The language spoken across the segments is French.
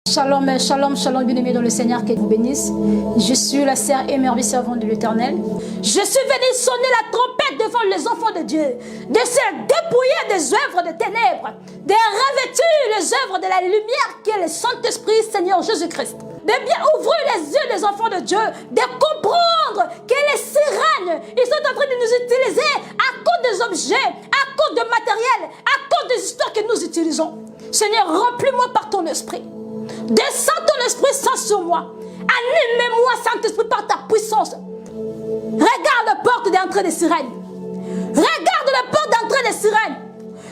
Shalom, shalom, shalom, bien-aimés dans le Seigneur, qu'il vous bénisse. Je suis la sœur émerveillée servante de l'Éternel. Je suis venue sonner la trompette devant les enfants de Dieu, de se dépouiller des œuvres de ténèbres, de revêtir les œuvres de la lumière qui est le Saint-Esprit, Seigneur Jésus-Christ. De bien ouvrir les yeux des enfants de Dieu, de comprendre que les sirènes, ils sont en train de nous utiliser à cause des objets, à cause de matériel, à cause des histoires que nous utilisons. Seigneur, remplis-moi par ton esprit. Descends ton Esprit Saint sur moi. Anime-moi, Saint-Esprit, par ta puissance. Regarde la porte d'entrée des sirènes. Regarde la porte d'entrée des sirènes.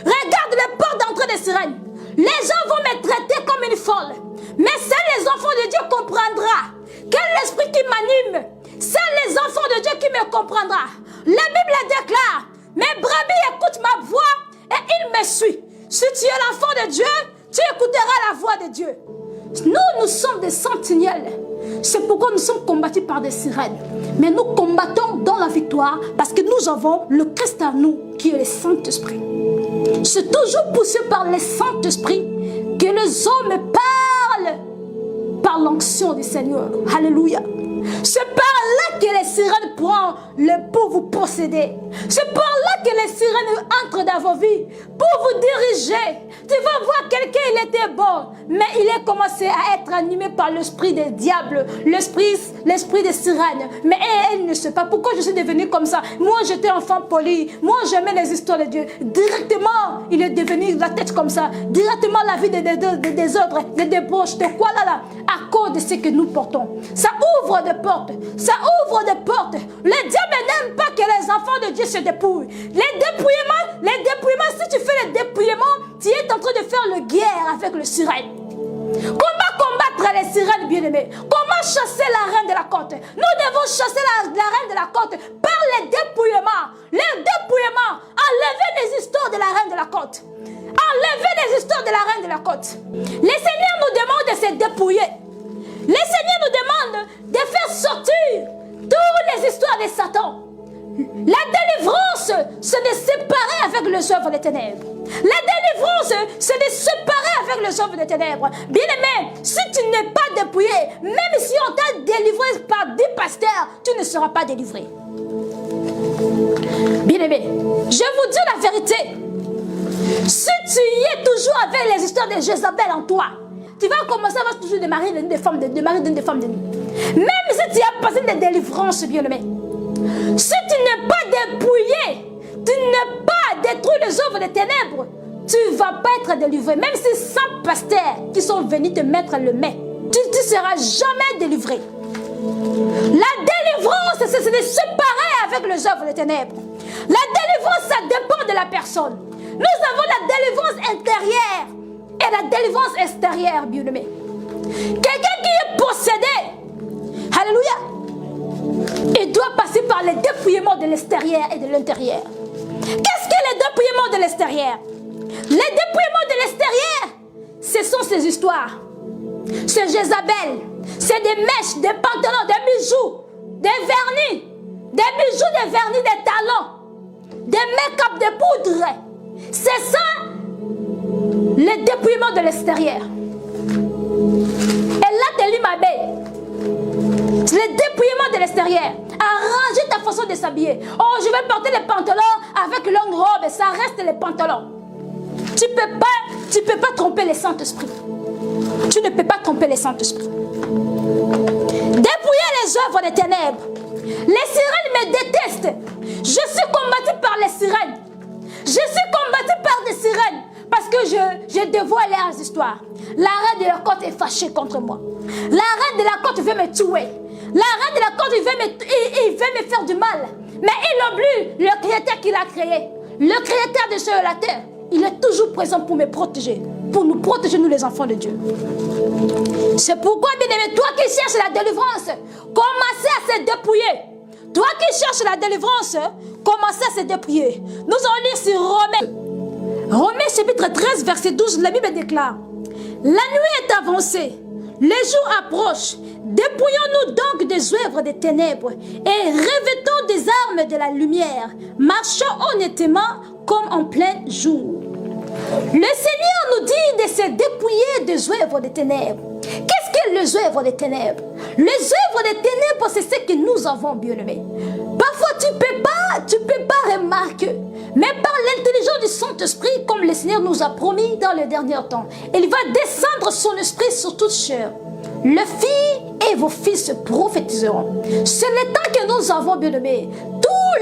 Regarde la porte d'entrée des sirènes. Les gens vont me traiter comme une folle. Mais c'est les enfants de Dieu comprendra. Quel esprit qui m'anime. C'est les enfants de Dieu qui me comprendra. La Bible déclare, mes brebis écoutent ma voix et ils me suivent. Si tu es l'enfant de Dieu, tu écouteras la voix de Dieu. Nous sommes des sentinelles. C'est pourquoi nous sommes combattus par des sirènes. Mais nous combattons dans la victoire parce que nous avons le Christ en nous qui est le Saint-Esprit. C'est toujours poussé par le Saint-Esprit que les hommes parlent par l'onction du Seigneur. Alléluia. C'est par là que les sirènes prennent le pour vous posséder. C'est par là que les sirènes entrent dans vos vies pour vous diriger. Tu vas voir quelqu'un, il était bon, mais il a commencé à être animé par l'esprit des diables, l'esprit des sirènes. Mais elle ne sait pas pourquoi je suis devenue comme ça. Moi, j'étais enfant poli. Moi, j'aimais les histoires de Dieu. Directement, il est devenu la tête comme ça. Directement, la vie des autres, des débauches, de quoi là, à cause de ce que nous portons. Ça ouvre des portes. Ça ouvre des portes. Le diable n'aime pas que les enfants de Dieu se dépouillent. Les dépouillements, si tu fais les dépouillements, tu es en train de faire le guerre avec le sirène. Comment combattre les sirènes, bien-aimés? Comment chasser la reine de la côte? Nous devons chasser la reine de la côte par les dépouillements. Les dépouillements. Enlever les histoires de la reine de la côte. Enlever les histoires de la reine de la côte. Le Seigneur nous demande de se dépouiller. Le Seigneur nous demande de faire sortir toutes les histoires de Satan. La délivrance, c'est de séparer avec les œuvres des ténèbres. La délivrance, c'est de séparer avec les œuvres des ténèbres. Bien-aimé, si tu n'es pas dépouillé, même si on t'a délivré par 10 pasteurs, tu ne seras pas délivré. Bien-aimé, je vous dis la vérité. Si tu y es toujours avec les histoires de Jézabel en toi, tu vas commencer à avoir toujours des maris des femmes de Même si tu as passé des délivrances, bien-aimé. Si tu n'es pas dépouillé, tu n'es pas détruit les œuvres des ténèbres, tu ne vas pas être délivré. Même si 100 pasteurs qui sont venus te mettre le mets, tu ne seras jamais délivré. La délivrance, c'est de séparer avec les œuvres des ténèbres. La délivrance, ça dépend de la personne. Nous avons la délivrance intérieure et la délivrance extérieure, bien-aimé. Quelqu'un qui est possédé, alléluia, il doit passer par les dépouillements de l'extérieur et de l'intérieur. Qu'est-ce que les dépouillements de l'extérieur? Les dépouillements de l'extérieur, ce sont ces histoires. C'est Jézabel, c'est des mèches, des pantalons, des bijoux, des vernis, des talons, des make-up, des poudres. C'est ça, les dépouillements de l'extérieur. Et là, tu lis ma belle. C'est le dépouillement de l'extérieur. Arranger ta façon de s'habiller. Oh, je vais porter les pantalons avec longue robe. Ça reste les pantalons. Tu ne peux pas tromper les Saint-Esprit. Tu ne peux pas tromper les Saint-Esprit. Dépouiller les œuvres des ténèbres. Les sirènes me détestent. Je suis combattu par les sirènes. Je suis combattu par des sirènes. Parce que je dévoile leurs histoires. La reine de la côte est fâchée contre moi. La reine de la côte veut me tuer. La reine de la côte, il veut me faire du mal. Mais il oublie le Créateur qu'il a créé. Le Créateur des cieux et de la terre. Il est toujours présent pour me protéger. Pour nous protéger, nous les enfants de Dieu. C'est pourquoi, bien-aimé, toi qui cherches la délivrance, commencez à se dépouiller. Toi qui cherches la délivrance, commencez à se dépouiller. Nous allons lire sur Romains chapitre 13, verset 12, la Bible déclare: la nuit est avancée, les jours approchent. Dépouillons-nous donc des œuvres des ténèbres et revêtons des armes de la lumière. Marchons honnêtement comme en plein jour. Le Seigneur nous dit de se dépouiller des œuvres des ténèbres. les œuvres des ténèbres. Les œuvres des ténèbres, c'est ce que nous avons, bien-aimés. Parfois, tu ne peux pas remarquer. Mais par l'intelligence du Saint-Esprit, comme le Seigneur nous a promis dans les derniers temps, il va descendre son esprit sur toute chair. Les filles et vos fils prophétiseront. C'est le temps que nous avons, bien-aimés.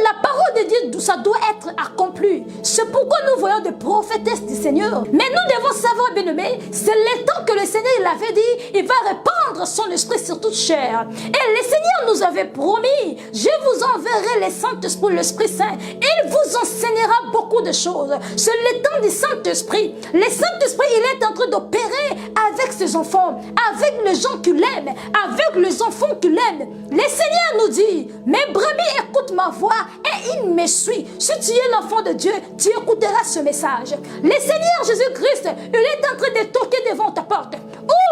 La parole de Dieu, ça doit être accompli. C'est pourquoi nous voyons des prophétesses du Seigneur. Mais nous devons savoir, bien-aimés, c'est le temps que le Seigneur l'avait dit, il va répandre son esprit sur toute chair. Et le Seigneur nous avait promis, je vous enverrai le Saint-Esprit, l'Esprit Saint. Il vous enseignera beaucoup de choses. C'est le temps du Saint-Esprit. Le Saint-Esprit, il est en train d'opérer avec ses enfants, avec les gens qui l'aiment, avec les enfants qui l'aiment. Le Seigneur nous dit, mes brebis écoutent ma voix et il me suit. Si tu es l'enfant de Dieu, tu écouteras ce message. Le Seigneur Jésus-Christ, il est en train de toquer devant ta porte.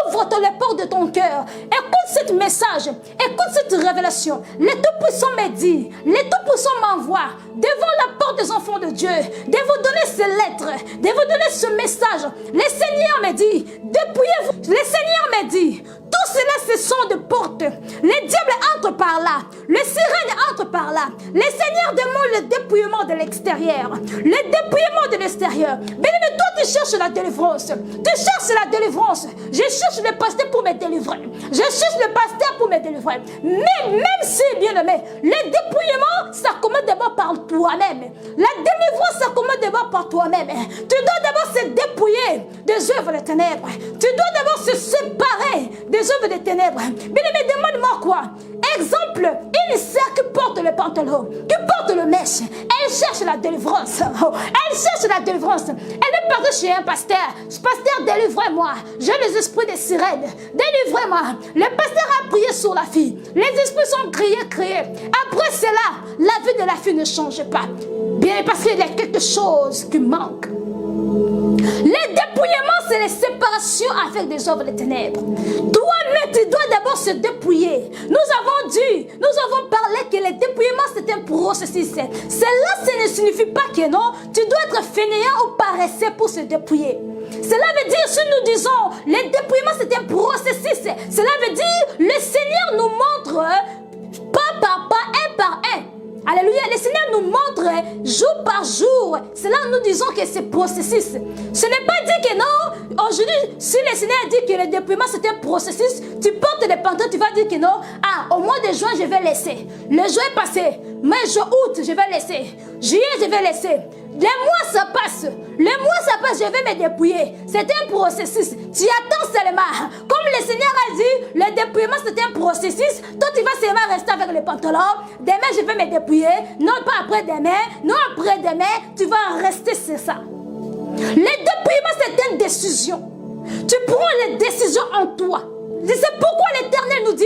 Ouvre les portes de ton cœur. Écoute ce message. Écoute cette révélation. Le Tout-Puissant me dit, le Tout-Puissant m'envoie devant la porte des enfants de Dieu de vous donner ces lettres, de vous donner ce message. Le Seigneur me dit, dépouillez-vous. Le Seigneur me dit, tout cela, ce sont des portes. Les diables entrent par là. Les sirènes entrent par là. Le Seigneur demande le dépouillement de l'extérieur. Le dépouillement de l'extérieur. Bien-aimé, toi, tu cherches la délivrance. Tu cherches la délivrance. Je cherche le pasteur pour me délivrer. Je cherche le pasteur pour me délivrer. Mais même si, bien-aimé, le dépouillement, ça commence d'abord par toi-même. La délivrance, ça commence d'abord par toi-même. Tu dois d'abord se dépouiller des œuvres des ténèbres. Tu dois d'abord se séparer des œuvres des ténèbres. Bien-aimé, demande-moi quoi? Exemple, une sœur qui porte le pantalon, qui porte le mèche, elle cherche la délivrance. Elle cherche la délivrance. Elle est partie chez un pasteur. Ce pasteur, délivrez-moi. J'ai les esprits des sirènes. Délivrez-moi. Le pasteur a prié sur la fille. Les esprits sont criés. Après cela, la vie de la fille ne change pas. Bien, parce qu'il y a quelque chose qui manque. Le dépouillement, c'est la séparation avec des œuvres des ténèbres. Toi-même, tu dois d'abord se dépouiller. Nous avons parlé que le dépouillement, c'est un processus. Cela, ça ne signifie pas que non, tu dois être fainéant ou paresseux pour se dépouiller. Cela veut dire, si nous disons, le dépouillement, c'est un processus. Cela veut dire, le Seigneur nous montre pas par pas, un par un. Alléluia, le Seigneur nous montre jour par jour. C'est là que nous disons que c'est processus. Ce n'est pas dit que non. Aujourd'hui, si le Seigneur dit que le dépouillement c'est un processus, tu portes des pantalons, tu vas dire que non. Ah, au mois de juin, je vais laisser. Le juin est passé. Mai, juin, août, je vais laisser. Juillet, je vais laisser. Les mois, ça passe. Les mois, ça passe, je vais me dépouiller. C'est un processus. Tu attends seulement. Comme le Seigneur a dit, le dépouillement, c'est un processus. Toi, tu vas seulement rester avec les pantalons. Demain, je vais me dépouiller. Non, pas après-demain. Non, après-demain. Tu vas rester, c'est ça. Le dépouillement, c'est une décision. Tu prends les décisions en toi. C'est pourquoi l'Éternel nous dit,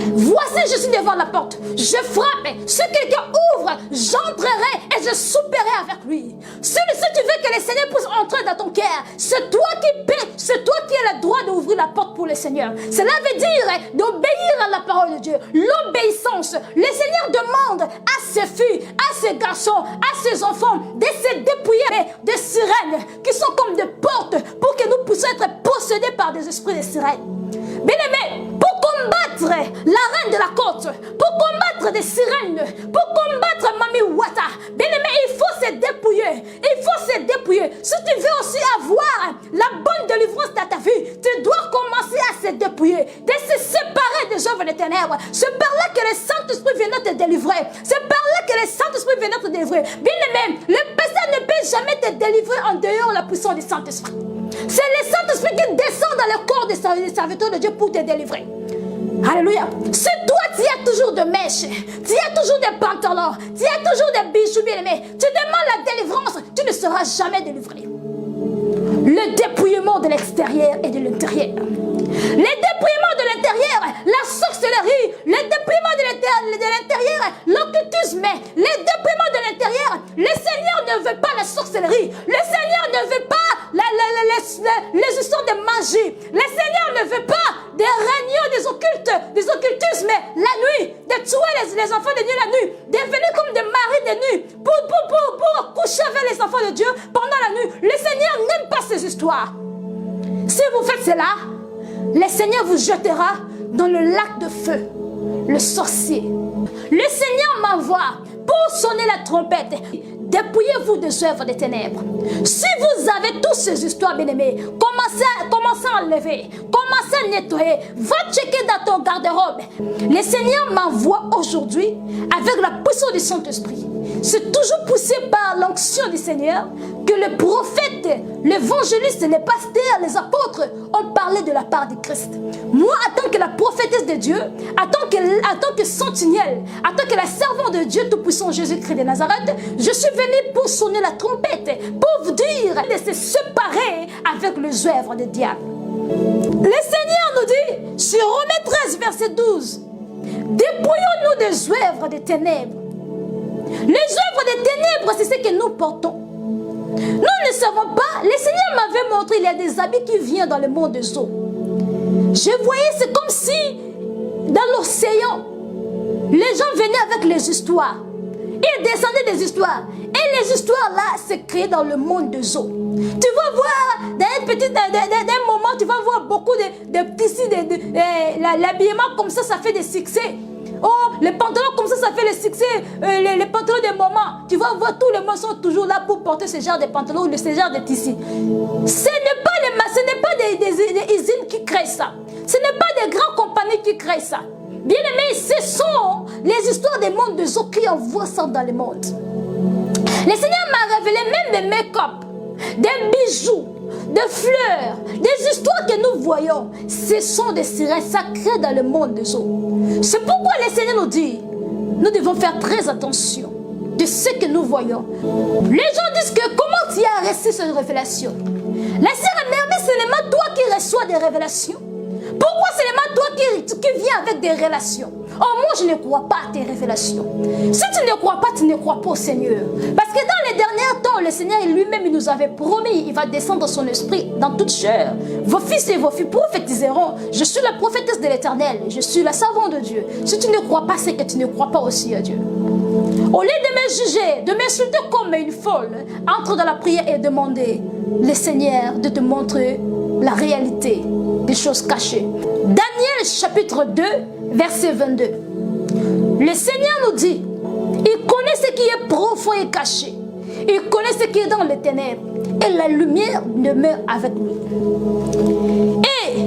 voici, je suis devant la porte. Je frappe. Si quelqu'un ouvre, j'entrerai et je souperai avec lui. Si tu veux que le Seigneur puisse entrer dans ton cœur, c'est toi qui paies. C'est toi qui as le droit d'ouvrir la porte pour le Seigneur. Cela veut dire d'obéir à la parole de Dieu. L'obéissance. Le Seigneur demande à ses filles, à ses garçons, à ses enfants de se dépouiller des sirènes qui sont comme des portes pour que nous puissions être possédés par des esprits de sirènes. Bien-aimés, pour combattre la reine de la côte, pour combattre des sirènes, pour combattre Mami Wata, bien-aimé, il faut se dépouiller. Il faut se dépouiller. Si tu veux aussi avoir la bonne délivrance dans ta vie, tu dois commencer à se dépouiller, de se séparer des œuvres des ténèbres. C'est par là que le Saint-Esprit viendra te délivrer. C'est par là que le Saint-Esprit viendra te délivrer. Bien-aimé, le péché ne peut jamais te délivrer en dehors de la puissance du Saint-Esprit. C'est le Saint-Esprit qui descend dans le corps des serviteurs de Dieu pour te délivrer. Alléluia. C'est toi, tu as toujours de mèches, tu as toujours des pantalons, tu as toujours des bijoux bien-aimés. Tu demandes la délivrance, tu ne seras jamais délivré. Le dépouillement de l'extérieur et de l'intérieur. Le dépouillement de l'intérieur, la sorcellerie, le dépouillement de l'intérieur, l'occultisme, le dépouillement de l'intérieur. Le Seigneur ne veut pas la sorcellerie. Le Seigneur ne veut pas les histoires de magie. Le Seigneur ne veut pas des réunions des occultismes la nuit, de tuer les enfants de Dieu la nuit, de venir comme des maris de nuit pour coucher avec les enfants de Dieu pendant la nuit. Le Seigneur n'aime pas ces histoires. Si vous faites cela, le Seigneur vous jettera dans le lac de feu, le sorcier. Le Seigneur m'envoie pour sonner la trompette. Dépouillez-vous des œuvres des ténèbres. Si vous avez toutes ces histoires, bien-aimés, commencez à enlever, commencez à nettoyer. Va checker dans ton garde-robe. Le Seigneur m'envoie aujourd'hui avec la puissance du Saint-Esprit. C'est toujours poussé par l'onction du Seigneur que le prophète, l'évangéliste, les pasteurs, les apôtres ont parlé de la part de Christ. Moi, en tant que la prophétesse de Dieu, en tant que sentinelle, en tant que la servante de Dieu Tout-Puissant Jésus-Christ de Nazareth, je suis venue pour sonner la trompette, pour vous dire de se séparer avec les œuvres du diable. Le Seigneur nous dit, sur Romains 13, verset 12, dépouillons-nous des œuvres des ténèbres. Les œuvres des ténèbres, c'est ce que nous portons. Nous ne savons pas. Le Seigneur m'avait montré, il y a des habits qui viennent dans le monde des eaux. Je voyais, c'est comme si dans l'océan, les gens venaient avec les histoires. Ils descendaient des histoires. Et les histoires là, c'est créé dans le monde des eaux. Tu vas voir, d'un moment, tu vas voir beaucoup de tissus, l'habillement comme ça fait des succès. Oh, les pantalons comme ça fait le succès. Les pantalons des moments. Tu vas voir, tous les gens sont toujours là pour porter ce genre de pantalons ou ce genre de tissus. Ce n'est pas des usines qui créent ça. Ce n'est pas des grandes compagnies qui créent ça. Bien aimé, ce sont les histoires des mondes des autres qui envoient ça dans le monde. Le Seigneur m'a révélé même des make-up, des bijoux, des fleurs, des histoires que nous voyons. Ce sont des sirènes sacrées dans le monde des eaux. C'est pourquoi le Seigneur nous dit, nous devons faire très attention de ce que nous voyons. Les gens disent que comment tu as reçu cette révélation? La sœur Merveille, c'est seulement toi qui reçois des révélations. Pourquoi c'est seulement toi qui viens avec des relations? Oh, moi je ne crois pas à tes révélations. Si tu ne crois pas, tu ne crois pas au Seigneur. Parce que dans les derniers temps, le Seigneur lui-même il nous avait promis, il va descendre son esprit dans toute chair. Vos fils et vos filles prophétiseront. Je suis la prophétesse de l'Éternel. Je suis la servante de Dieu. Si tu ne crois pas, c'est que tu ne crois pas aussi à Dieu. Au lieu de me juger, de m'insulter comme une folle, entre dans la prière et demandez le Seigneur de te montrer la réalité des choses cachées. Daniel chapitre 2, verset 22. Le Seigneur nous dit, il connaît ce qui est profond et caché. Il connaît ce qui est dans les ténèbres. Et la lumière demeure avec lui. Et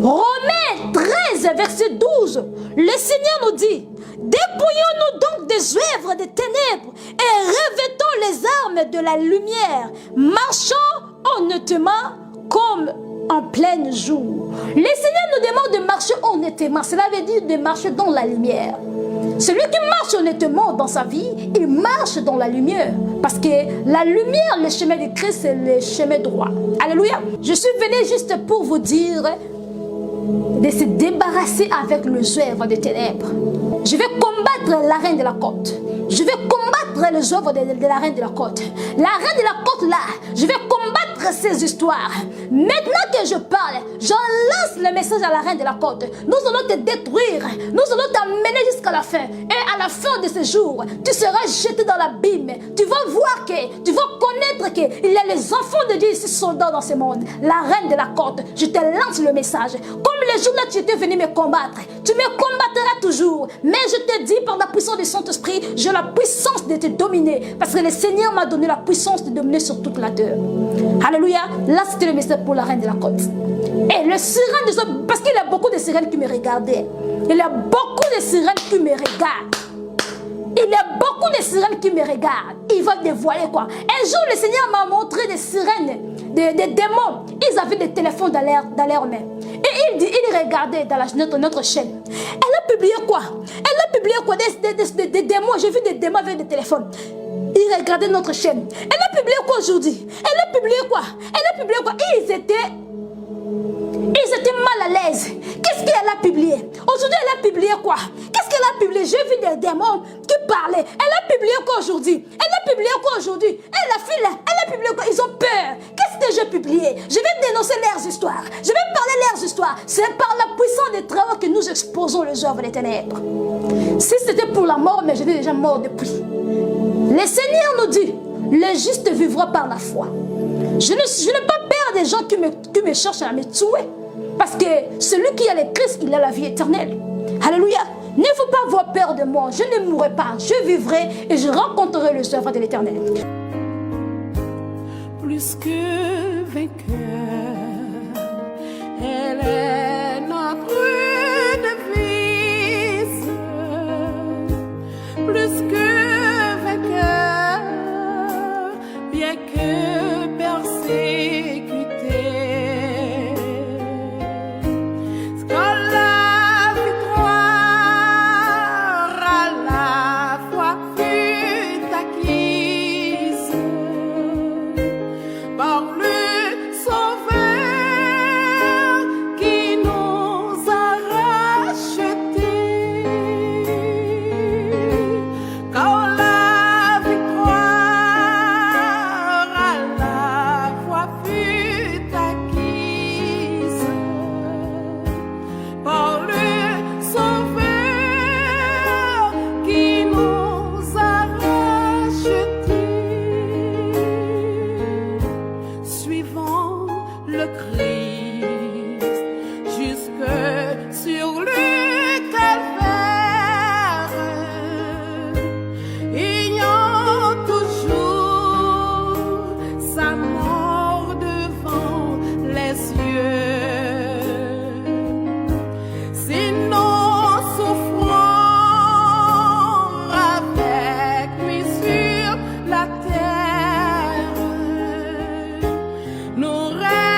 Romains 13, verset 12, le Seigneur nous dit, dépouillons-nous donc des œuvres des ténèbres et revêtons les armes de la lumière, marchant honnêtement comme en plein jour. Le Seigneur nous demande de marcher honnêtement. Cela veut dire de marcher dans la lumière. Celui qui marche honnêtement dans sa vie, il marche dans la lumière. Parce que la lumière, le chemin de Christ, c'est le chemin droit. Alléluia. Je suis venu juste pour vous dire de se débarrasser avec les œuvres des ténèbres. Je vais combattre la reine de la côte. Je vais combattre les œuvres de la reine de la côte. La reine de la côte là, je vais combattre ces histoires. Maintenant que je parle, je lance le message à la reine de la côte. Nous allons te détruire. Nous allons t'amener jusqu'à la fin. Et à la fin de ce jour, tu seras jeté dans l'abîme. Tu vas voir tu vas connaître qu'il y a les enfants de Dieu ici soldats dans ce monde. La reine de la côte, je te lance le message. Comme le jour là tu étais venu me combattre, tu me combattras toujours. Mais je te dis par la puissance du Saint-Esprit, j'ai la puissance de te dominer. Parce que le Seigneur m'a donné la puissance de dominer sur toute la terre. Alléluia. Là c'était le message pour la reine de la côte. Et le sirène des hommes, parce qu'il y a beaucoup de sirènes qui me regardaient. Il y a beaucoup de sirènes qui me regardent. Il y a beaucoup de sirènes qui me regardent. Il va dévoiler quoi. Un jour, le Seigneur m'a montré des sirènes, des démons. Ils avaient des téléphones dans leurs mains. Et il regardait dans notre chaîne. Elle a publié quoi? Elle a publié quoi? Des démons. J'ai vu des démons avec des téléphones. Il regardait notre chaîne. Elle a publié quoi aujourd'hui? Elle a publié quoi? Elle a publié quoi? Ils étaient mal à l'aise. Qu'est-ce qu'elle a publié? Aujourd'hui, elle a publié quoi? Qu'est-ce qu'elle a publié? J'ai vu des démons qui parlaient. Elle a publié quoi aujourd'hui? Elle a publié quoi aujourd'hui? Elle a publié quoi? Ils ont peur. Qu'est-ce que j'ai publié? Je vais dénoncer leurs histoires. Je vais parler leurs histoires. C'est par la puissance des travaux que nous exposons les œuvres des ténèbres. Si c'était pour la mort, mais j'étais déjà mort depuis. Le Seigneur nous dit, le juste vivra par la foi. Je n'ai pas peur des gens qui me cherchent à me tuer. Parce que celui qui a le Christ, il a la vie éternelle. Alléluia. Ne faut pas avoir peur de moi. Je ne mourrai pas. Je vivrai et je rencontrerai les œuvres de l'Éternel. Plus que vainqueur, elle est notre devise. Plus que vainqueur, bien que persécuté. Le Christ jusque sur le calvaire, ayant toujours sa mort devant les yeux. Si nous souffrons avec lui sur la terre, nous les